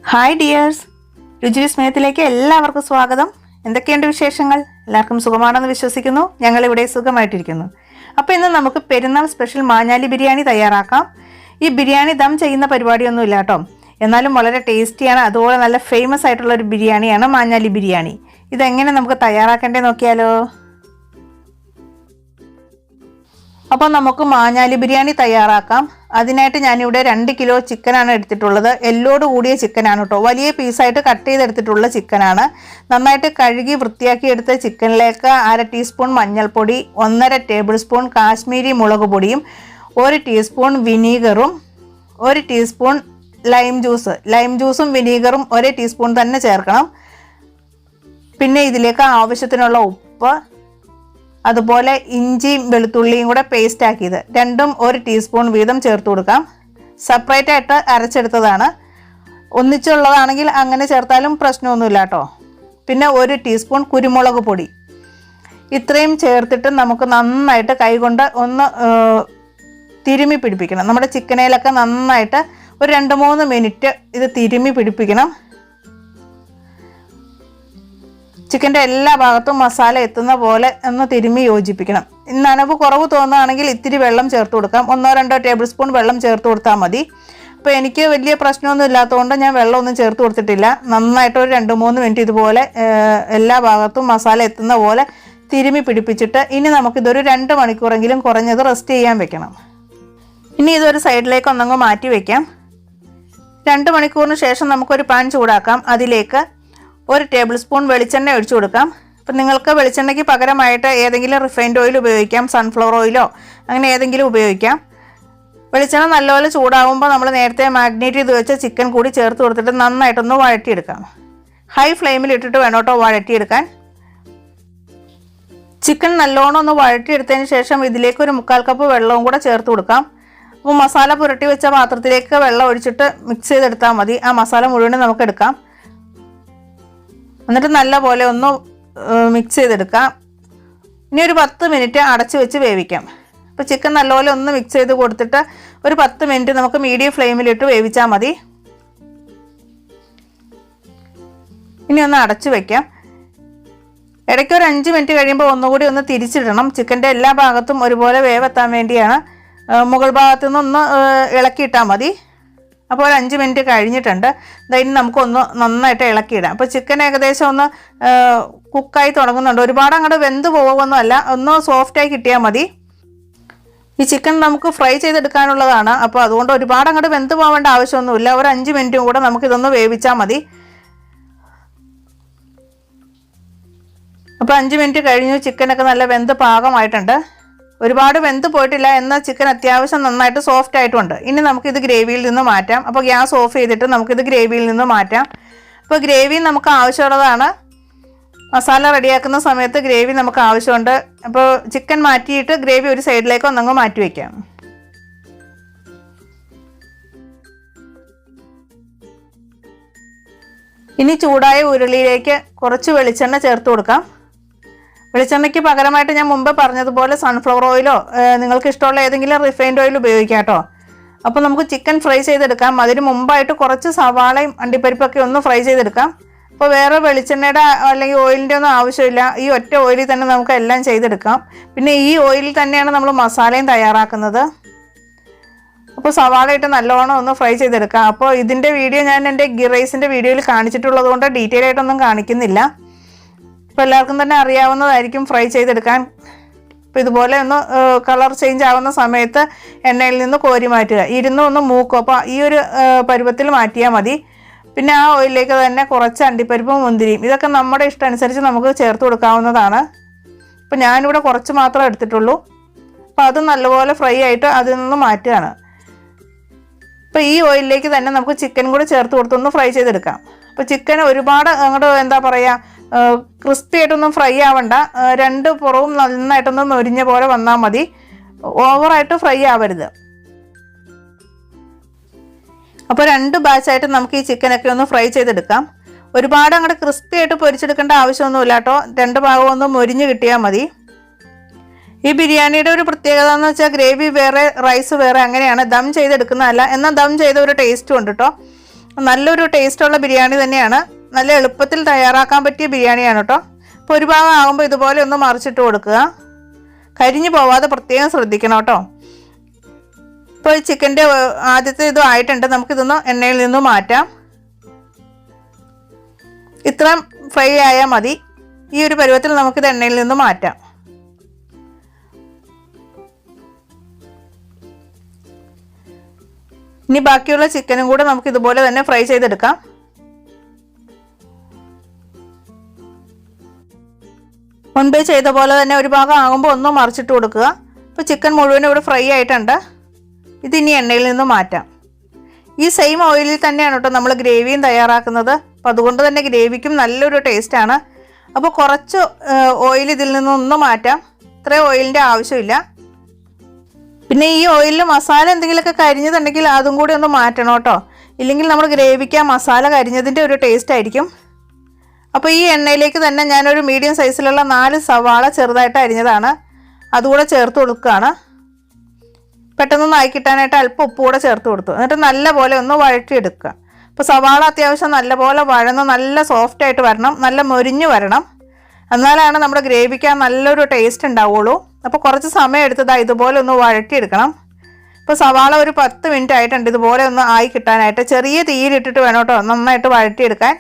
Hi dears, രുചിവിസ്മയത്തിലേക്ക് എല്ലാവർക്കും സ്വാഗതം. എന്തൊക്കെയുണ്ട് വിശേഷങ്ങൾ? എല്ലാവർക്കും സുഖമാണെന്ന് വിശ്വസിക്കുന്നു. ഞങ്ങളിവിടെ സുഖമായിട്ടിരിക്കുന്നു. അപ്പോൾ ഇന്ന് നമുക്ക് പെരുന്നാൾ സ്പെഷ്യൽ മാഞ്ഞാലി ബിരിയാണി തയ്യാറാക്കാം. ഈ ബിരിയാണി ദം ചെയ്യുന്ന പരിപാടിയൊന്നും ഇല്ല കേട്ടോ, എന്നാലും വളരെ ടേസ്റ്റിയാണ്. അതുപോലെ നല്ല ഫേമസ് ആയിട്ടുള്ള ഒരു ബിരിയാണിയാണ് മാഞ്ഞാലി ബിരിയാണി. ഇതെങ്ങനെ നമുക്ക് തയ്യാറാക്കേണ്ടേ നോക്കിയാലോ. അപ്പോൾ നമുക്ക് മാഞ്ഞാലി ബിരിയാണി തയ്യാറാക്കാം. അതിനായിട്ട് ഞാനിവിടെ 2 കിലോ ചിക്കനാണ് എടുത്തിട്ടുള്ളത്. എല്ലോട് കൂടിയ ചിക്കനാണ് കേട്ടോ, വലിയ പീസായിട്ട് കട്ട് ചെയ്തെടുത്തിട്ടുള്ള ചിക്കനാണ്. നന്നായിട്ട് കഴുകി വൃത്തിയാക്കി എടുത്ത ചിക്കനിലേക്ക് 1/2 ടീസ്പൂൺ മഞ്ഞൾപ്പൊടി, 1.5 ടേബിൾ സ്പൂൺ കാശ്മീരി മുളക് പൊടിയും, 1 ടീസ്പൂൺ വിനീഗറും, 1 ടീസ്പൂൺ ലൈം ജ്യൂസും വിനീഗറും 1 ടീസ്പൂൺ തന്നെ ചേർക്കണം. പിന്നെ ഇതിലേക്ക് ആവശ്യത്തിനുള്ള ഉപ്പ്, അതുപോലെ ഇഞ്ചിയും വെളുത്തുള്ളിയും കൂടെ പേസ്റ്റ് ആക്കിയത് രണ്ടും 1 ടീസ്പൂൺ വീതം ചേർത്ത് കൊടുക്കാം. സെപ്പറേറ്റ് ആയിട്ട് അരച്ചെടുത്തതാണ്. ഒന്നിച്ചുള്ളതാണെങ്കിൽ അങ്ങനെ ചേർത്താലും പ്രശ്നമൊന്നുമില്ല കേട്ടോ. പിന്നെ 1 ടീസ്പൂൺ കുരുമുളക് പൊടി. ഇത്രയും ചേർത്തിട്ട് നമുക്ക് നന്നായിട്ട് കൈകൊണ്ട് ഒന്ന് തിരുമ്മി പിടിപ്പിക്കണം. നമ്മുടെ ചിക്കനയിലൊക്കെ നന്നായിട്ട് ഒരു 2-3 മിനിറ്റ് ഇത് തിരുമ്മി പിടിപ്പിക്കണം. ചിക്കൻ്റെ എല്ലാ ഭാഗത്തും മസാല എത്തുന്ന പോലെ ഒന്ന് തിരുമ്മി യോജിപ്പിക്കണം. നനവ് കുറവ് തോന്നുകയാണെങ്കിൽ ഇത്തിരി വെള്ളം ചേർത്ത് കൊടുക്കാം. 1-2 ടേബിൾ സ്പൂൺ വെള്ളം ചേർത്ത് കൊടുത്താൽ മതി. അപ്പോൾ എനിക്ക് വലിയ പ്രശ്നമൊന്നും ഇല്ലാത്തതുകൊണ്ട് ഞാൻ വെള്ളമൊന്നും ചേർത്ത് കൊടുത്തിട്ടില്ല. നന്നായിട്ട് ഒരു 2-3 മിനിറ്റ് ഇതുപോലെ എല്ലാ ഭാഗത്തും മസാല എത്തുന്ന പോലെ തിരുമ്മി പിടിപ്പിച്ചിട്ട് ഇനി നമുക്കിതൊരു 2 മണിക്കൂറെങ്കിലും കുറഞ്ഞത് റെസ്റ്റ് ചെയ്യാൻ വെക്കണം. ഇനി ഇതൊരു സൈഡിലേക്ക് ഒന്നങ്ങ് മാറ്റി വയ്ക്കാം. 2 മണിക്കൂറിന് ശേഷം നമുക്കൊരു പാൻ ചൂടാക്കാം. അതിലേക്ക് 1 ടേബിൾ സ്പൂൺ വെളിച്ചെണ്ണ ഒഴിച്ചു കൊടുക്കാം. അപ്പം നിങ്ങൾക്ക് വെളിച്ചെണ്ണയ്ക്ക് പകരമായിട്ട് ഏതെങ്കിലും റിഫൈൻഡ് ഓയിൽ ഉപയോഗിക്കാം, സൺഫ്ലവർ ഓയിലോ അങ്ങനെ ഏതെങ്കിലും ഉപയോഗിക്കാം. വെളിച്ചെണ്ണ നല്ലപോലെ ചൂടാകുമ്പോൾ നമ്മൾ നേരത്തെ മാഗ്നേറ്റ് ചെയ്ത് വെച്ച ചിക്കൻ കൂടി ചേർത്ത് കൊടുത്തിട്ട് നന്നായിട്ടൊന്ന് വഴറ്റിയെടുക്കാം. ഹൈ ഫ്ലെയിമിൽ ഇട്ടിട്ട് വേണം കേട്ടോ വഴറ്റിയെടുക്കാൻ. ചിക്കൻ നല്ലോണം ഒന്ന് വഴറ്റിയെടുത്തതിന് ശേഷം ഇതിലേക്ക് ഒരു 1/4 കപ്പ് വെള്ളവും കൂടെ ചേർത്ത് കൊടുക്കാം. അപ്പോൾ മസാല പുരട്ടി വെച്ച പാത്രത്തിലേക്ക് വെള്ളം ഒഴിച്ചിട്ട് മിക്സ് ചെയ്തെടുത്താൽ മതി. ആ മസാല മുഴുവനും നമുക്ക് എടുക്കാം. എന്നിട്ട് നല്ലപോലെ ഒന്ന് മിക്സ് ചെയ്തെടുക്കാം. ഇനി ഒരു 10 മിനിറ്റ് അടച്ച് വെച്ച് വേവിക്കാം. അപ്പോൾ ചിക്കൻ നല്ലപോലെ ഒന്ന് മിക്സ് ചെയ്ത് കൊടുത്തിട്ട് ഒരു 10 മിനിറ്റ് നമുക്ക് മീഡിയം ഫ്ലെയിമിലിട്ട് വേവിച്ചാൽ മതി. ഇനി ഒന്ന് അടച്ച് വയ്ക്കാം. ഇടയ്ക്ക് ഒരു 5 മിനിറ്റ് കഴിയുമ്പോൾ ഒന്നുകൂടി ഒന്ന് തിരിച്ചിടണം. ചിക്കൻ്റെ എല്ലാ ഭാഗത്തും ഒരുപോലെ വേവെത്താൻ വേണ്ടിയാണ്. മുകൾ ഭാഗത്തു നിന്നൊന്ന് ഇളക്കിയിട്ടാൽ മതി. അപ്പോൾ ഒരു 5 മിനിറ്റ് കഴിഞ്ഞിട്ടുണ്ട്. ഇനി നമുക്കൊന്ന് നന്നായിട്ട് ഇളക്കിയിടാം. അപ്പോൾ ചിക്കൻ ഏകദേശം ഒന്ന് കുക്കായി തുടങ്ങുന്നുണ്ട്. ഒരുപാട് അങ്ങോട്ട് വെന്ത് പോകുമൊന്നുമല്ല, ഒന്ന് സോഫ്റ്റായി കിട്ടിയാൽ മതി. ഈ ചിക്കൻ നമുക്ക് ഫ്രൈ ചെയ്തെടുക്കാനുള്ളതാണ്. അപ്പോൾ അതുകൊണ്ട് ഒരുപാട് അങ്ങോട്ട് വെന്ത് പോകേണ്ട ആവശ്യമൊന്നുമില്ല. ഒരു 5 മിനിറ്റും കൂടെ നമുക്കിതൊന്ന് വേവിച്ചാൽ മതി. അപ്പോൾ 5 മിനിറ്റ് കഴിഞ്ഞു. ചിക്കനൊക്കെ നല്ല വെന്ത് പാകമായിട്ടുണ്ട്. ഒരുപാട് വെന്ത് പോയിട്ടില്ല, എന്നാൽ ചിക്കൻ അത്യാവശ്യം നന്നായിട്ട് സോഫ്റ്റ് ആയിട്ടുണ്ട്. ഇനി നമുക്കിത് ഗ്രേവിയിൽ നിന്ന് മാറ്റാം. അപ്പോൾ ഗ്യാസ് ഓഫ് ചെയ്തിട്ട് നമുക്കിത് ഗ്രേവിയിൽ നിന്ന് മാറ്റാം. അപ്പോൾ ഗ്രേവി നമുക്ക് ആവശ്യമുള്ളതാണ്. മസാല റെഡിയാക്കുന്ന സമയത്ത് ഗ്രേവി നമുക്ക് ആവശ്യമുണ്ട്. അപ്പോൾ ചിക്കൻ മാറ്റിയിട്ട് ഗ്രേവി ഒരു സൈഡിലേക്ക് ഒന്നങ്ങ് മാറ്റി വയ്ക്കാം. ഇനി ചൂടായ ഉരുളിയിലേക്ക് കുറച്ച് വെളിച്ചെണ്ണ ചേർത്ത് കൊടുക്കാം. വെളിച്ചെണ്ണയ്ക്ക് പകരമായിട്ട് ഞാൻ മുമ്പ് പറഞ്ഞതുപോലെ സൺഫ്ലവർ ഓയിലോ നിങ്ങൾക്ക് ഇഷ്ടമുള്ള ഏതെങ്കിലും റിഫൈൻഡ് ഓയിൽ ഉപയോഗിക്കാം കേട്ടോ. അപ്പോൾ നമുക്ക് ചിക്കൻ ഫ്രൈ ചെയ്തെടുക്കാം. അതിന് മുമ്പായിട്ട് കുറച്ച് സവാളയും അണ്ടിപ്പരിപ്പൊക്കെ ഒന്ന് ഫ്രൈ ചെയ്തെടുക്കാം. അപ്പോൾ വേറെ വെളിച്ചെണ്ണയുടെ അല്ലെങ്കിൽ ഓയിലിൻ്റെ ഒന്നും ആവശ്യമില്ല. ഈ ഒറ്റ ഓയിലിൽ തന്നെ നമുക്ക് എല്ലാം ചെയ്തെടുക്കാം. പിന്നെ ഈ ഓയിലിൽ തന്നെയാണ് നമ്മൾ മസാലയും തയ്യാറാക്കുന്നത്. അപ്പോൾ സവാള ഇട്ട് നല്ലോണം ഒന്ന് ഫ്രൈ ചെയ്തെടുക്കാം. അപ്പോൾ ഇതിൻ്റെ വീഡിയോ ഞാൻ എൻ്റെ ഗീ റൈസിൻ്റെ വീഡിയോയിൽ കാണിച്ചിട്ടുള്ളത് കൊണ്ട് ഡീറ്റെയിൽ ആയിട്ടൊന്നും കാണിക്കുന്നില്ല. ഇപ്പോൾ എല്ലാവർക്കും തന്നെ അറിയാവുന്നതായിരിക്കും ഫ്രൈ ചെയ്തെടുക്കാൻ. അപ്പോൾ ഇതുപോലെ ഒന്ന് കളർ ചേഞ്ച് ആവുന്ന സമയത്ത് എണ്ണയിൽ നിന്ന് കോരി മാറ്റുക. ഒന്ന് മൂക്കും. അപ്പോൾ ഈ ഒരു പരുവത്തിൽ മാറ്റിയാൽ മതി. പിന്നെ ആ ഓയിലിലേക്ക് തന്നെ കുറച്ച് അണ്ടിപ്പരിപ്പും മുന്തിരിയും ഇതൊക്കെ നമ്മുടെ ഇഷ്ടം അനുസരിച്ച് നമുക്ക് ചേർത്ത് കൊടുക്കാവുന്നതാണ്. അപ്പോൾ ഞാനിവിടെ കുറച്ച് മാത്രമേ എടുത്തിട്ടുള്ളൂ. അപ്പോൾ അത് നല്ലപോലെ ഫ്രൈ ആയിട്ട് അതിൽ നിന്ന് മാറ്റുകയാണ്. അപ്പോൾ ഈ ഓയിലിലേക്ക് തന്നെ നമുക്ക് ചിക്കൻ കൂടി ചേർത്ത് കൊടുത്തൊന്ന് ഫ്രൈ ചെയ്തെടുക്കാം. അപ്പോൾ ചിക്കൻ ഒരുപാട് അങ്ങോട്ട് എന്താ പറയുക ക്രിസ്പി ആയിട്ടൊന്നും ഫ്രൈ ആവണ്ട. 2 പുറവും നന്നായിട്ടൊന്ന് മൊരിഞ്ഞ പോലെ വന്നാൽ മതി. ഓവറായിട്ട് ഫ്രൈ ആവരുത്. അപ്പോൾ 2 ബാച്ചായിട്ട് നമുക്ക് ഈ ചിക്കനൊക്കെ ഒന്ന് ഫ്രൈ ചെയ്തെടുക്കാം. ഒരുപാട് അങ്ങോട്ട് ക്രിസ്പി ആയിട്ട് പൊരിച്ചെടുക്കേണ്ട ആവശ്യമൊന്നുമില്ല കേട്ടോ. 2 ഭാഗവും ഒന്ന് മൊരിഞ്ഞ് കിട്ടിയാൽ മതി. ഈ ബിരിയാണിയുടെ ഒരു പ്രത്യേകത എന്ന് വെച്ചാൽ ഗ്രേവി വേറെ റൈസ് വേറെ അങ്ങനെയാണ്. ദം ചെയ്തെടുക്കുന്നതല്ല, എന്നാൽ ദം ചെയ്ത ഒരു ടേസ്റ്റും ഉണ്ട് കേട്ടോ. നല്ലൊരു ടേസ്റ്റുള്ള ബിരിയാണി തന്നെയാണ്. നല്ല എളുപ്പത്തിൽ തയ്യാറാക്കാൻ പറ്റിയ ബിരിയാണിയാണ് കേട്ടോ. അപ്പോൾ ഒരു ഭാഗം ആകുമ്പോൾ ഇതുപോലെ ഒന്ന് മറിച്ചിട്ട് കൊടുക്കുക. കരിഞ്ഞു പോവാതെ പ്രത്യേകം ശ്രദ്ധിക്കണം കേട്ടോ. ഇപ്പോൾ ചിക്കൻ്റെ ആദ്യത്തെ ഇതും ആയിട്ടുണ്ട്. നമുക്കിതൊന്ന് എണ്ണയിൽ നിന്ന് മാറ്റാം. ഇത്രയും ഫ്രൈ ആയാൽ മതി. ഈ ഒരു പരുവത്തിൽ നമുക്കിത് എണ്ണയിൽ നിന്ന് മാറ്റാം. ഇനി ബാക്കിയുള്ള ചിക്കനും കൂടെ നമുക്ക് ഇതുപോലെ തന്നെ ഫ്രൈ ചെയ്തെടുക്കാം. മുൻപേ ചെയ്ത പോലെ തന്നെ ഒരു ഭാഗം ആകുമ്പോൾ ഒന്ന് മറിച്ചിട്ട് കൊടുക്കുക. ഇപ്പോൾ ചിക്കൻ മുഴുവനും ഇവിടെ ഫ്രൈ ആയിട്ടുണ്ട്. ഇതിനി എണ്ണയിൽ നിന്ന് മാറ്റാം. ഈ സെയിം ഓയിലിൽ തന്നെയാണ് കേട്ടോ നമ്മൾ ഗ്രേവിയും തയ്യാറാക്കുന്നത്. അപ്പോൾ അതുകൊണ്ട് തന്നെ ഗ്രേവിക്കും നല്ലൊരു ടേസ്റ്റാണ്. അപ്പോൾ കുറച്ച് ഓയിൽ ഇതിൽ നിന്നൊന്ന് മാറ്റാം. ഇത്രയും ഓയിലിൻ്റെ ആവശ്യമില്ല. പിന്നെ ഈ ഓയിലിൽ മസാല എന്തെങ്കിലുമൊക്കെ കരിഞ്ഞതുണ്ടെങ്കിൽ അതും കൂടി ഒന്ന് മാറ്റണം കേട്ടോ. ഇല്ലെങ്കിൽ നമ്മൾ ഗ്രേവിക്ക് ആ മസാല കരിഞ്ഞതിൻ്റെ ഒരു ടേസ്റ്റ് ആയിരിക്കും. അപ്പോൾ ഈ എണ്ണയിലേക്ക് തന്നെ ഞാനൊരു മീഡിയം സൈസിലുള്ള 4 സവാള ചെറുതായിട്ട് അരിഞ്ഞതാണ് അതുകൂടെ ചേർത്ത് കൊടുക്കുകയാണ്. പെട്ടെന്നൊന്ന് ആയി കിട്ടാനായിട്ട് അല്പം ഉപ്പ് കൂടെ ചേർത്ത് കൊടുത്തു. എന്നിട്ട് നല്ലപോലെ ഒന്ന് വഴറ്റിയെടുക്കുക. അപ്പോൾ സവാള അത്യാവശ്യം നല്ലപോലെ വഴന്ന് നല്ല സോഫ്റ്റായിട്ട് വരണം, നല്ല മൊരിഞ്ഞ് വരണം. എന്നാലാണ് നമ്മുടെ ഗ്രേവിക്ക് നല്ലൊരു ടേസ്റ്റ് ഉണ്ടാവുള്ളൂ. അപ്പോൾ കുറച്ച് സമയം എടുത്തതാ ഇതുപോലെ ഒന്ന് വഴറ്റിയെടുക്കണം. ഇപ്പോൾ സവാള ഒരു 10 മിനിറ്റ് ആയിട്ടുണ്ട് ഇതുപോലെ ഒന്ന് ആയി കിട്ടാനായിട്ട്. ചെറിയ തീയിലിട്ടിട്ട് വേണം കേട്ടോ നന്നായിട്ട് വഴറ്റിയെടുക്കാൻ.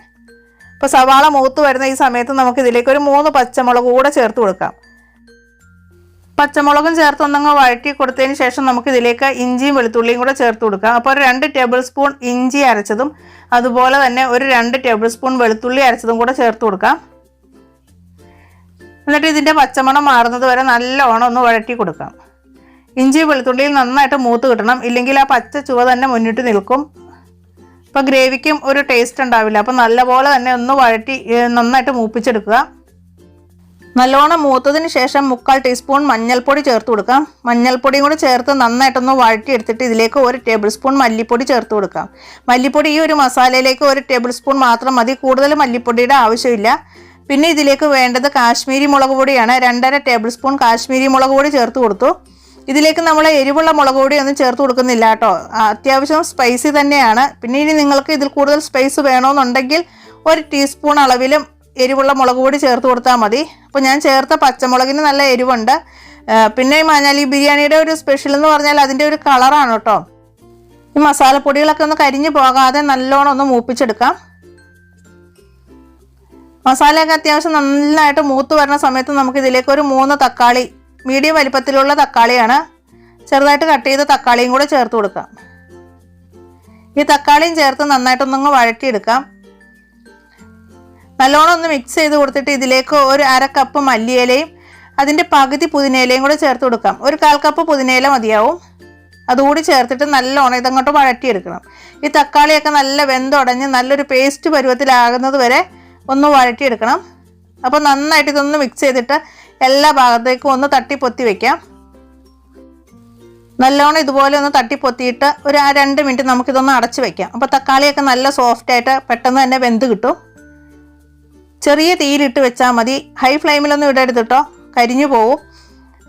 ഇപ്പോൾ സവാള മൂത്ത് വരുന്ന ഈ സമയത്ത് നമുക്ക് ഇതിലേക്ക് ഒരു 3 പച്ചമുളക് കൂടെ ചേർത്ത് കൊടുക്കാം. പച്ചമുളകും ചേർത്ത് ഒന്നങ്ങ് വഴറ്റി കൊടുത്തതിന് ശേഷം നമുക്ക് ഇതിലേക്ക് ഇഞ്ചിയും വെളുത്തുള്ളിയും കൂടെ ചേർത്ത് കൊടുക്കാം. അപ്പോൾ ഒരു 2 ടേബിൾ സ്പൂൺ ഇഞ്ചി അരച്ചതും അതുപോലെ തന്നെ ഒരു 2 ടേബിൾ സ്പൂൺ വെളുത്തുള്ളി അരച്ചതും കൂടെ ചേർത്ത് കൊടുക്കാം. എന്നിട്ട് ഇതിൻ്റെ പച്ചമണം മാറുന്നത് വരെ നല്ലോണം ഒന്ന് വഴറ്റി കൊടുക്കാം. ഇഞ്ചി വെളുത്തുള്ളിയിൽ നന്നായിട്ട് മൂത്ത് കിട്ടണം, ഇല്ലെങ്കിൽ ആ പച്ച ചുവ തന്നെ മുന്നിട്ട് നിൽക്കും. അപ്പോൾ ഗ്രേവിക്കും ഒരു ടേസ്റ്റ് ഉണ്ടാവില്ല. അപ്പോൾ നല്ലപോലെ തന്നെ ഒന്ന് വഴറ്റി നന്നായിട്ട് മൂപ്പിച്ചെടുക്കുക. നല്ലോണം മൂത്തതിന് ശേഷം 1/4 ടീസ്പൂൺ മഞ്ഞൾപ്പൊടി ചേർത്ത് കൊടുക്കാം. മഞ്ഞൾപ്പൊടിയും കൂടി ചേർത്ത് നന്നായിട്ടൊന്ന് വഴറ്റിയെടുത്തിട്ട് ഇതിലേക്ക് 1 ടേബിൾ സ്പൂൺ മല്ലിപ്പൊടി ചേർത്ത് കൊടുക്കാം. മല്ലിപ്പൊടി ഈ ഒരു മസാലയിലേക്ക് 1 ടേബിൾ സ്പൂൺ മാത്രം മതി, കൂടുതൽ മല്ലിപ്പൊടിയുടെ ആവശ്യമില്ല. പിന്നെ ഇതിലേക്ക് വേണ്ടത് കാശ്മീരി മുളക് പൊടിയാണ്. 2.5 ടേബിൾ സ്പൂൺ കാശ്മീരി മുളക് പൊടി ചേർത്ത് കൊടുത്തു. ഇതിലേക്ക് നമ്മൾ എരിവുള്ള മുളക് പൊടി ഒന്നും ചേർത്ത് കൊടുക്കുന്നില്ല കേട്ടോ. അത്യാവശ്യം സ്പൈസി തന്നെയാണ്. പിന്നെ ഇനി നിങ്ങൾക്ക് ഇതിൽ കൂടുതൽ സ്പൈസ് വേണമെന്നുണ്ടെങ്കിൽ 1 ടീസ്പൂൺ അളവിലും എരിവുള്ള മുളക് പൊടി ചേർത്ത് കൊടുത്താൽ മതി. അപ്പോൾ ഞാൻ ചേർത്ത പച്ചമുളകിന് നല്ല എരിവുണ്ട്. പിന്നെ മഞ്ഞളി ബിരിയാണിയുടെ ഒരു സ്പെഷ്യൽ എന്ന് പറഞ്ഞാൽ അതിൻ്റെ ഒരു കളറാണ് കേട്ടോ. ഈ മസാലപ്പൊടികളൊക്കെ ഒന്ന് കരിഞ്ഞു പോകാതെ നല്ലോണം ഒന്ന് മൂപ്പിച്ചെടുക്കാം. മസാലയൊക്കെ അത്യാവശ്യം നന്നായിട്ട് മൂത്ത് വരുന്ന സമയത്ത് നമുക്ക് ഇതിലേക്ക് ഒരു 3 തക്കാളി, മീഡിയം വലിപ്പത്തിലുള്ള തക്കാളിയാണ്, ചെറുതായിട്ട് കട്ട് ചെയ്ത തക്കാളിയും കൂടെ ചേർത്ത് കൊടുക്കാം. ഈ തക്കാളിയും ചേർത്ത് നന്നായിട്ടൊന്നങ്ങ് വഴറ്റിയെടുക്കാം. നല്ലോണം ഒന്ന് മിക്സ് ചെയ്ത് കൊടുത്തിട്ട് ഇതിലേക്ക് ഒരു 1/2 കപ്പ് മല്ലിയിലയും അതിൻ്റെ പകുതി പുതിനയിലയും കൂടെ ചേർത്ത് കൊടുക്കാം. ഒരു 1/4 കപ്പ് പുതിനയില മതിയാവും. അതുകൂടി ചേർത്തിട്ട് നല്ലോണം ഇതങ്ങോട്ട് വഴറ്റിയെടുക്കണം. ഈ തക്കാളിയൊക്കെ നല്ല വെന്തുടഞ്ഞ് നല്ലൊരു പേസ്റ്റ് പരുവത്തിലാകുന്നത് വരെ ഒന്ന് വഴറ്റിയെടുക്കണം. അപ്പോൾ നന്നായിട്ട് ഇതൊന്ന് മിക്സ് ചെയ്തിട്ട് എല്ലാ ഭാഗത്തേക്കും ഒന്ന് തട്ടിപ്പൊത്തി വയ്ക്കാം. നല്ലോണം ഇതുപോലെ ഒന്ന് തട്ടിപ്പൊത്തിയിട്ട് ഒരു 2 മിനിറ്റ് നമുക്കിതൊന്ന് അടച്ച് വയ്ക്കാം. അപ്പോൾ തക്കാളിയൊക്കെ നല്ല സോഫ്റ്റായിട്ട് പെട്ടെന്ന് തന്നെ വെന്ത് കിട്ടും. ചെറിയ തീയിലിട്ട് വെച്ചാൽ മതി, ഹൈ ഫ്ലെയിമിലൊന്നും ഇടരുത് കേട്ടോ, കരിഞ്ഞു പോവും.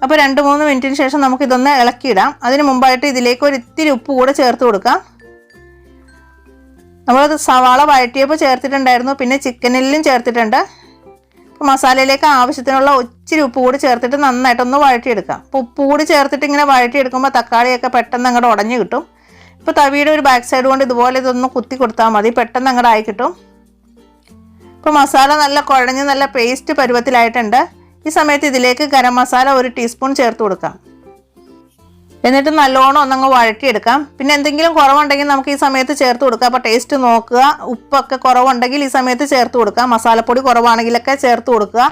അപ്പോൾ 2-3 മിനിറ്റിന് ശേഷം നമുക്കിതൊന്ന് ഇളക്കിയിടാം. അതിന് മുമ്പായിട്ട് ഇതിലേക്ക് ഒരു ഇത്തിരി ഉപ്പ് കൂടെ ചേർത്ത് കൊടുക്കാം. നമ്മളത് സവാള വഴറ്റിയപ്പോൾ ചേർത്തിട്ടുണ്ടായിരുന്നു, പിന്നെ ചിക്കനിലും ചേർത്തിട്ടുണ്ട്. അപ്പോൾ മസാലയിലേക്ക് ആവശ്യത്തിനുള്ള ഇച്ചിരി ഉപ്പ് കൂടി ചേർത്തിട്ട് നന്നായിട്ടൊന്ന് വഴറ്റിയെടുക്കാം. അപ്പോൾ ഉപ്പ് കൂടി ചേർത്തിട്ട് ഇങ്ങനെ വഴറ്റിയെടുക്കുമ്പോൾ തക്കാളിയൊക്കെ പെട്ടെന്ന് അങ്ങോട്ട് ഉടഞ്ഞു കിട്ടും. ഇപ്പോൾ തവിയുടെ ഒരു ബാക്ക് സൈഡ് കൊണ്ട് ഇതുപോലെ ഇതൊന്ന് കുത്തി കൊടുത്താൽ മതി, പെട്ടെന്ന് അങ്ങോട്ട് ആയി കിട്ടും. ഇപ്പോൾ മസാല നല്ല കുഴഞ്ഞ് നല്ല പേസ്റ്റ് പരുവത്തിലായിട്ടുണ്ട്. ഈ സമയത്ത് ഇതിലേക്ക് ഗരം മസാല 1 ടീസ്പൂൺ ചേർത്ത് കൊടുക്കാം. എന്നിട്ട് നല്ലോണം ഒന്നങ്ങ് വഴറ്റിയെടുക്കാം. പിന്നെ എന്തെങ്കിലും കുറവുണ്ടെങ്കിൽ നമുക്ക് ഈ സമയത്ത് ചേർത്ത് കൊടുക്കാം. അപ്പോൾ ടേസ്റ്റ് നോക്കുക. ഉപ്പൊക്കെ കുറവുണ്ടെങ്കിൽ ഈ സമയത്ത് ചേർത്ത് കൊടുക്കാം. മസാലപ്പൊടി കുറവാണെങ്കിലൊക്കെ ചേർത്ത് കൊടുക്കുക.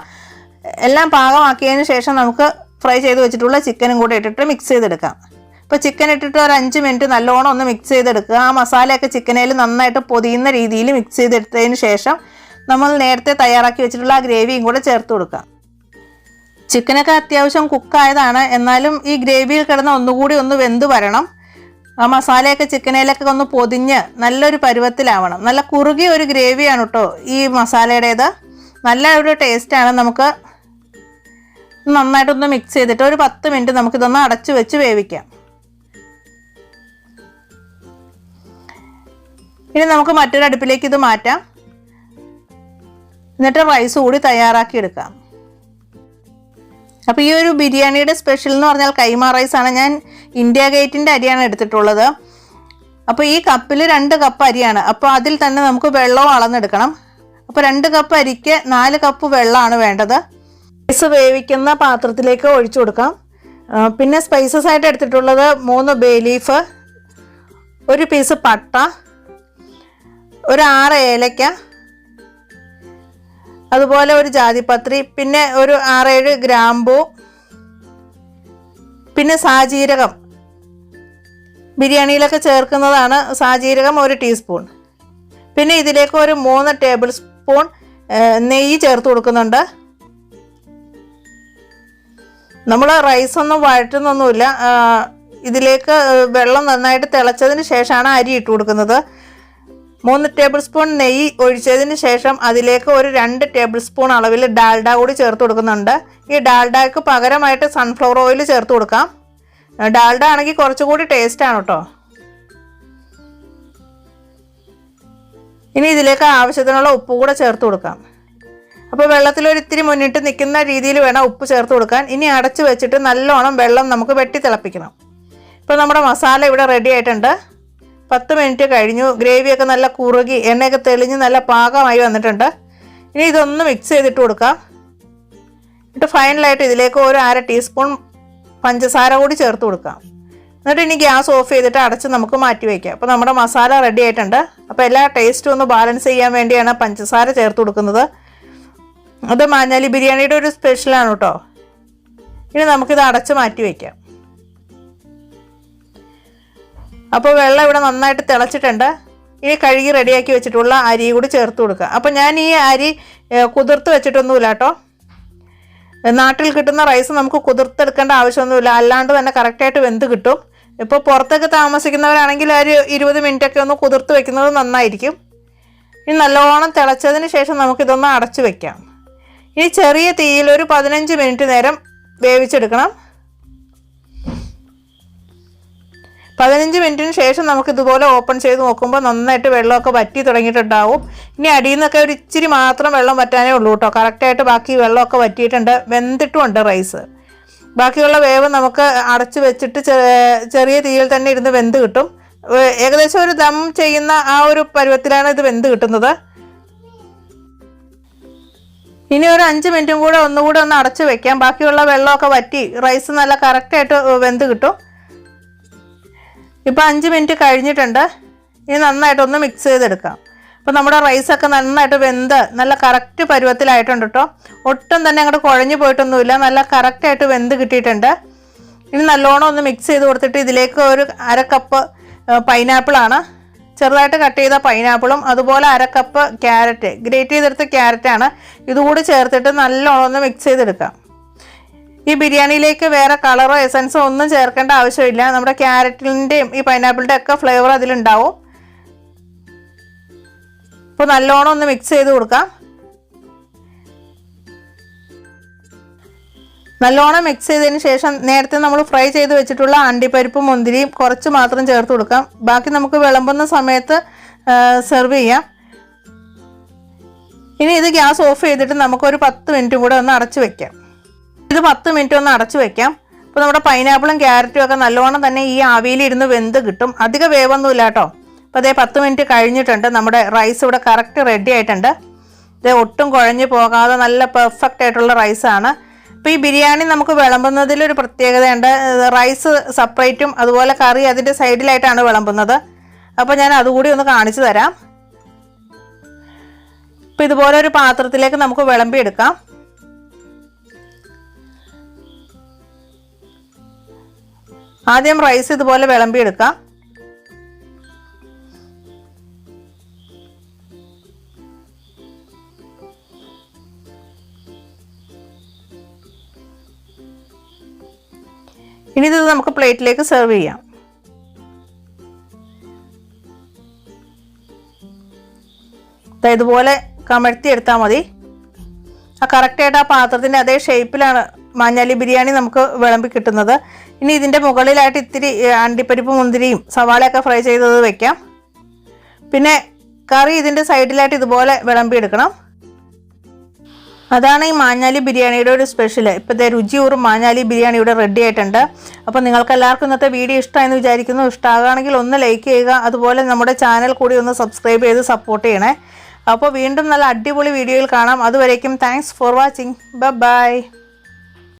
എല്ലാം പാകമാക്കിയതിന് ശേഷം നമുക്ക് ഫ്രൈ ചെയ്ത് വെച്ചിട്ടുള്ള ചിക്കനും കൂടെ ഇട്ടിട്ട് മിക്സ് ചെയ്തെടുക്കാം. ഇപ്പോൾ ചിക്കൻ ഇട്ടിട്ട് ഒരു 5 മിനിറ്റ് നല്ലോണം ഒന്ന് മിക്സ് ചെയ്തെടുക്കുക. ആ മസാലയൊക്കെ ചിക്കനിൽ നന്നായിട്ട് പൊതിയുന്ന രീതിയിൽ മിക്സ് ചെയ്തെടുത്തതിന് ശേഷം നമ്മൾ നേരത്തെ തയ്യാറാക്കി വെച്ചിട്ടുള്ള ആ ഗ്രേവിയും കൂടെ ചേർത്ത് കൊടുക്കാം. ചിക്കനൊക്കെ അത്യാവശ്യം കുക്കായതാണ്, എന്നാലും ഈ ഗ്രേവിയിൽ കിടന്ന് ഒന്നുകൂടി ഒന്ന് വെന്ത് വരണം. ആ മസാലയൊക്കെ ചിക്കനിലൊക്കെ ഒന്ന് പൊതിഞ്ഞ് നല്ലൊരു പരുവത്തിലാവണം. നല്ല കുറുകിയ ഒരു ഗ്രേവിയാണ് കേട്ടോ ഈ മസാലയുടേത്. നല്ല ഒരു ടേസ്റ്റാണ്. നമുക്ക് നന്നായിട്ടൊന്ന് മിക്സ് ചെയ്തിട്ട് ഒരു 10 മിനിറ്റ് നമുക്കിതൊന്ന് അടച്ചു വെച്ച് വേവിക്കാം. ഇനി നമുക്ക് മറ്റൊരു അടുപ്പിലേക്ക് ഇത് മാറ്റാം. എന്നിട്ട് റൈസ് കൂടി തയ്യാറാക്കി എടുക്കാം. അപ്പോൾ ഈ ഒരു ബിരിയാണിയുടെ സ്പെഷ്യൽ എന്ന് പറഞ്ഞാൽ കൈമ റൈസാണ്. ഞാൻ ഇന്ത്യ ഗേറ്റിൻ്റെ അരിയാണ് എടുത്തിട്ടുള്ളത്. അപ്പോൾ ഈ കപ്പിൽ 2 കപ്പ് അരിയാണ്. അപ്പോൾ അതിൽ തന്നെ നമുക്ക് വെള്ളവും അളന്നെടുക്കണം. അപ്പോൾ 2 കപ്പ് അരിക്ക് 4 കപ്പ് വെള്ളമാണ് വേണ്ടത്. റൈസ് വേവിക്കുന്ന പാത്രത്തിലേക്ക് ഒഴിച്ചു കൊടുക്കാം. പിന്നെ സ്പൈസസ് ആയിട്ട് എടുത്തിട്ടുള്ളത് 3 ബേ ലീഫ്, 1 പീസ് പട്ട, ഒരു 6 ഏലക്ക, അതുപോലെ ഒരു ജാതിപത്രി, പിന്നെ ഒരു 6-7 ഗ്രാമ്പൂ, പിന്നെ സാജീരകം ബിരിയാണിയിലൊക്കെ ചേർക്കുന്നതാണ്. സാജീരകം 1 ടീസ്പൂൺ. പിന്നെ ഇതിലേക്ക് ഒരു 3 ടേബിൾ സ്പൂൺ നെയ്യ് ചേർത്ത് കൊടുക്കുന്നുണ്ട്. നമ്മൾ റൈസൊന്നും വഴറ്റുന്നൊന്നുമില്ല. ഇതിലേക്ക് വെള്ളം നന്നായിട്ട് തിളച്ചതിന് ശേഷമാണ് അരി ഇട്ട് കൊടുക്കുന്നത്. 3 ടേബിൾ സ്പൂൺ നെയ്യ് ഒഴിച്ചതിന് ശേഷം അതിലേക്ക് ഒരു 2 ടേബിൾ സ്പൂൺ അളവിൽ ഡാൽഡ കൂടി ചേർത്ത് കൊടുക്കുന്നുണ്ട്. ഈ ഡാൽഡയ്ക്ക് പകരമായിട്ട് സൺഫ്ലവർ ഓയിൽ ചേർത്ത് കൊടുക്കാം. ഡാൽഡ ആണെങ്കിൽ കുറച്ചുകൂടി ടേസ്റ്റാണ് കേട്ടോ. ഇനി ഇതിലേക്ക് ആവശ്യത്തിനുള്ള ഉപ്പ് കൂടെ ചേർത്ത് കൊടുക്കാം. അപ്പോൾ വെള്ളത്തിലൊരു ഇത്തിരി മുന്നിട്ട് നിൽക്കുന്ന രീതിയിൽ വേണം ഉപ്പ് ചേർത്ത് കൊടുക്കാൻ. ഇനി അടച്ച് വെച്ചിട്ട് നല്ലോണം വെള്ളം നമുക്ക് വെട്ടി തിളപ്പിക്കണം. ഇപ്പോൾ നമ്മുടെ മസാല ഇവിടെ റെഡി ആയിട്ടുണ്ട്. 10 മിനിറ്റ് കഴിഞ്ഞു. ഗ്രേവിയൊക്കെ നല്ല കുറുകി എണ്ണയൊക്കെ തെളിഞ്ഞ് നല്ല പാകമായി വന്നിട്ടുണ്ട്. ഇനി ഇതൊന്ന് മിക്സ് ചെയ്തിട്ട് കൊടുക്കാം. എന്നിട്ട് ഫൈനലായിട്ട് ഇതിലേക്ക് ഒരു 1/2 ടീസ്പൂൺ പഞ്ചസാര കൂടി ചേർത്ത് കൊടുക്കാം. എന്നിട്ട് ഇനി ഗ്യാസ് ഓഫ് ചെയ്തിട്ട് അടച്ച് നമുക്ക് മാറ്റി വയ്ക്കാം. അപ്പോൾ നമ്മുടെ മസാല റെഡി ആയിട്ടുണ്ട്. അപ്പോൾ എല്ലാ ടേസ്റ്റും ഒന്ന് ബാലൻസ് ചെയ്യാൻ വേണ്ടിയാണ് പഞ്ചസാര ചേർത്ത് കൊടുക്കുന്നത്. അത് മഞ്ഞളി ബിരിയാണിയുടെ ഒരു സ്പെഷ്യലാണ് കേട്ടോ. ഇനി നമുക്കിത് അടച്ച് മാറ്റി വയ്ക്കാം. അപ്പോൾ വെള്ളം ഇവിടെ നന്നായിട്ട് തിളച്ചിട്ടുണ്ട്. ഇനി കഴുകി റെഡിയാക്കി വെച്ചിട്ടുള്ള അരി കൂടി ചേർത്ത് കൊടുക്കുക. അപ്പോൾ ഞാൻ ഈ അരി കുതിർത്ത് വെച്ചിട്ടൊന്നുമില്ല കേട്ടോ. നാട്ടിൽ കിട്ടുന്ന റൈസ് നമുക്ക് കുതിർത്തെടുക്കേണ്ട ആവശ്യമൊന്നുമില്ല. അല്ലാണ്ട് തന്നെ കറക്റ്റായിട്ട് വെന്ത് കിട്ടും. ഇപ്പോൾ പുറത്തൊക്കെ താമസിക്കുന്നവരാണെങ്കിൽ ഒരു 20 മിനിറ്റൊക്കെ ഒന്ന് കുതിർത്ത് വെക്കുന്നത് നന്നായിരിക്കും. ഇനി നല്ലോണം തിളച്ചതിന് ശേഷം നമുക്കിതൊന്ന് അടച്ചു വെക്കാം. ഇനി ചെറിയ തീയിൽ ഒരു 15 മിനിറ്റ് നേരം വേവിച്ചെടുക്കണം. 15 മിനിറ്റിന് ശേഷം നമുക്ക് ഇതുപോലെ ഓപ്പൺ ചെയ്ത് നോക്കുമ്പോൾ നന്നായിട്ട് വെള്ളമൊക്കെ വറ്റി തുടങ്ങിയിട്ടുണ്ടാവും. ഇനി അടിയിൽ നിന്നൊക്കെ ഒരു ഇച്ചിരി മാത്രം വെള്ളം വറ്റാനേ ഉള്ളൂ കേട്ടോ. കറക്റ്റായിട്ട് ബാക്കി വെള്ളമൊക്കെ വറ്റിയിട്ടുണ്ട്. വെന്തിട്ടുമുണ്ട് റൈസ്. ബാക്കിയുള്ള വേവ് നമുക്ക് അടച്ച് വെച്ചിട്ട് ചെറിയ തീയിൽ തന്നെ ഇരുന്ന് വെന്ത് കിട്ടും. ഏകദേശം ഒരു ദം ചെയ്യുന്ന ആ ഒരു പരുവത്തിലാണ് ഇത് വെന്ത് കിട്ടുന്നത്. ഇനി ഒരു 5 മിനിറ്റും കൂടെ ഒന്നുകൂടെ ഒന്ന് അടച്ച് വെക്കാം. ബാക്കിയുള്ള വെള്ളമൊക്കെ വറ്റി റൈസ് നല്ല കറക്റ്റായിട്ട് വെന്ത് കിട്ടും. ഇപ്പോൾ 5 മിനിറ്റ് കഴിഞ്ഞിട്ടുണ്ട്. ഇനി നന്നായിട്ടൊന്ന് മിക്സ് ചെയ്തെടുക്കാം. അപ്പോൾ നമ്മുടെ റൈസൊക്കെ നന്നായിട്ട് വെന്ത് നല്ല കറക്റ്റ് പരുവത്തിലായിട്ടുണ്ട് കേട്ടോ. ഒട്ടും തന്നെ അങ്ങോട്ട് കുഴഞ്ഞു പോയിട്ടൊന്നുമില്ല. നല്ല കറക്റ്റായിട്ട് വെന്ത് കിട്ടിയിട്ടുണ്ട്. ഇനി നല്ലോണം ഒന്ന് മിക്സ് ചെയ്ത് കൊടുത്തിട്ട് ഇതിലേക്ക് ഒരു 1/2 കപ്പ് പൈനാപ്പിളാണ്, ചെറുതായിട്ട് കട്ട് ചെയ്ത പൈനാപ്പിളും, അതുപോലെ 1/2 കപ്പ് ക്യാരറ്റ്, ഗ്രേറ്റ് ചെയ്തെടുത്ത ക്യാരറ്റാണ്, ഇതുകൂടി ചേർത്തിട്ട് നല്ലോണം ഒന്ന് മിക്സ് ചെയ്തെടുക്കാം. ഈ ബിരിയാണിയിലേക്ക് വേറെ കളറോ എസൻസോ ഒന്നും ചേർക്കേണ്ട ആവശ്യമില്ല. നമ്മുടെ ക്യാരറ്റിൻ്റെയും ഈ പൈനാപ്പിളിൻ്റെ ഒക്കെ ഫ്ലേവർ അതിലുണ്ടാവും. ഇപ്പോൾ നല്ലോണം ഒന്ന് മിക്സ് ചെയ്ത് കൊടുക്കാം. നല്ലോണം മിക്സ് ചെയ്തതിന് ശേഷം നേരത്തെ നമ്മൾ ഫ്രൈ ചെയ്ത് വെച്ചിട്ടുള്ള അണ്ടിപ്പരിപ്പും മുന്തിരിയും കുറച്ച് മാത്രം ചേർത്ത് കൊടുക്കാം. ബാക്കി നമുക്ക് വിളമ്പുന്ന സമയത്ത് സെർവ് ചെയ്യാം. ഇനി ഇത് ഗ്യാസ് ഓഫ് ചെയ്തിട്ട് നമുക്കൊരു 10 മിനിറ്റും കൂടെ ഒന്ന് അടച്ചു വെക്കാം. ഇത് 10 മിനിറ്റ് ഒന്ന് അടച്ചു വെക്കാം. അപ്പോൾ നമ്മുടെ പൈനാപ്പിളും ക്യാരറ്റും ഒക്കെ നല്ലോണം തന്നെ ഈ ആവിയിലിരുന്ന് വെന്ത് കിട്ടും. അധികം വേവൊന്നുമില്ല കേട്ടോ. അപ്പോൾ അതേ 10 മിനിറ്റ് കഴിഞ്ഞിട്ടുണ്ട്. നമ്മുടെ റൈസ് ഇവിടെ കറക്റ്റ് റെഡി ആയിട്ടുണ്ട്. ഇത് ഒട്ടും കുഴഞ്ഞു പോകാതെ നല്ല പെർഫെക്റ്റ് ആയിട്ടുള്ള റൈസാണ്. അപ്പോൾ ഈ ബിരിയാണി നമുക്ക് വിളമ്പുന്നതിലൊരു പ്രത്യേകതയുണ്ട്. റൈസ് സെപ്പറേറ്റും അതുപോലെ കറി അതിൻ്റെ സൈഡിലായിട്ടാണ് വിളമ്പുന്നത്. അപ്പോൾ ഞാൻ അതുകൂടി ഒന്ന് കാണിച്ചു തരാം. അപ്പോൾ ഇതുപോലെ ഒരു പാത്രത്തിലേക്ക് നമുക്ക് വിളമ്പിയെടുക്കാം. ആദ്യം റൈസ് ഇതുപോലെ വിളമ്പിയെടുക്കാം. ഇനി ഇത് നമുക്ക് പ്ലേറ്റിലേക്ക് സെർവ് ചെയ്യാം. ഇതുപോലെ കമഴ്ത്തി എടുത്താൽ മതി. കറക്റ്റായിട്ട് ആ പാത്രത്തിൻ്റെ അതേ ഷേപ്പിലാണ് മഞ്ഞളി ബിരിയാണി നമുക്ക് വിളമ്പി കിട്ടുന്നത്. ഇനി ഇതിൻ്റെ മുകളിലായിട്ട് ഇത്തിരി അണ്ടിപ്പരിപ്പ് മുന്തിരിയും സവാളയൊക്കെ ഫ്രൈ ചെയ്തത് വെക്കാം. പിന്നെ കറി ഇതിൻ്റെ സൈഡിലായിട്ട് ഇതുപോലെ വിളമ്പിയെടുക്കണം. അതാണ് ഈ മാഞ്ഞാലി ബിരിയാണിയുടെ ഒരു സ്പെഷ്യൽ. ഇപ്പോൾ രുചിയൂറും മാഞ്ഞാലി ബിരിയാണി ഇവിടെ റെഡി ആയിട്ടുണ്ട്. അപ്പോൾ നിങ്ങൾക്ക് എല്ലാവർക്കും ഇന്നത്തെ വീഡിയോ ഇഷ്ടമായെന്ന് വിചാരിക്കുന്നു. ഇഷ്ടമാകുകയാണെങ്കിൽ ഒന്ന് ലൈക്ക് ചെയ്യുക, അതുപോലെ നമ്മുടെ ചാനൽ കൂടി ഒന്ന് സബ്സ്ക്രൈബ് ചെയ്ത് സപ്പോർട്ട് ചെയ്യണേ. അപ്പോൾ വീണ്ടും നല്ല അടിപൊളി വീഡിയോയിൽ കാണാം. അതുവരേക്കും താങ്ക്സ് ഫോർ വാച്ചിങ്. ബൈ.